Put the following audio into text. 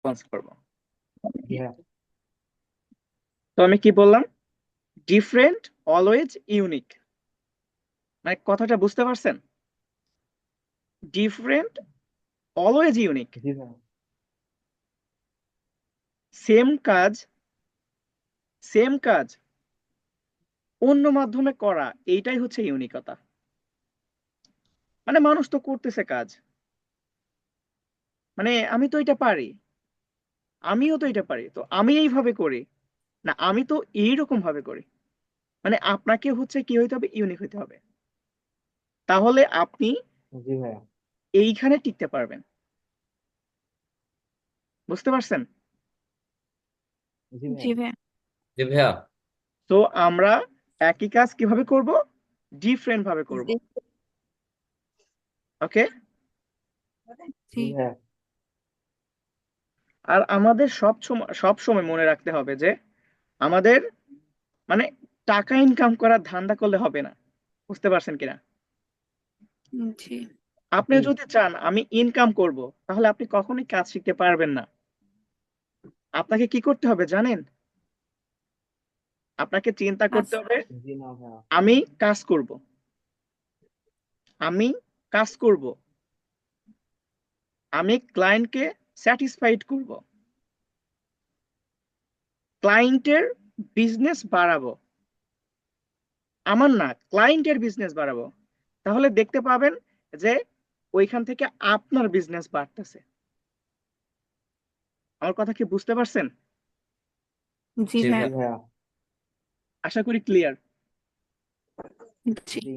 Response করবো। জি ভাইয়া। তো আমি কি বললাম? Different, always unique. মানে কথাটা বুঝতে পারছেন? Different, always unique. জি ভাইয়া। সেম কাজ, সেম কাজ অন্য মাধ্যমে করা, এইটাই হচ্ছে ইউনিকতা। মানে মানুষ তো করতেছে কাজ, মানে আমি তো এটা পারি, আমিও তো এটা পারি, তো আমি এইভাবে করি না, আমি তো এইরকম ভাবে করি। মানে আপনাকে হচ্ছে কি হইতে হবে? ইউনিক হইতে হবে। তাহলে আপনি জি ভাইয়া। এইখানে টিকতে পারবেন। বুঝতে পারছেন? জি জি ভাইয়া। ভাইয়া। জি ভাইয়া। তো আমরা একই কাজ কিভাবে করব? ডিফারেন্ট ভাবে করব। জি ওকে। জি জি ভাইয়া। আর আমাদের সব সময় মনে রাখতে হবে যে আমাদের মানে টাকা ইনকাম করার ধান্দা করলে হবে না। বুঝতে পারছেন কিনা? জি আপনি জি যদি চান আমি ইনকাম করব, তাহলে আপনি কখনোই কাজ শিখতে পারবেন না। আপনাকে কি করতে হবে জানেন? আপনাকে চিন্তা করতে আচ্ছা। হবে জি না ভাইয়া। আমি কাজ করব, আমি কাজ করব, আমি ক্লায়েন্টকে স্যাটিসফাইড করব, ক্লায়েন্টের বিজনেস বাড়াবো, আমার না ক্লায়েন্টের বিজনেস বাড়াবো। তাহলে দেখতে পাবেন যে ওইখান থেকে আপনার বিজনেস বাড়তেছে। আমার কথা কি বুঝতে পারছেন? জি জি ভাইয়া। জি ভাইয়া। ভাইয়া। আশা করি ক্লিয়ার। জি জি।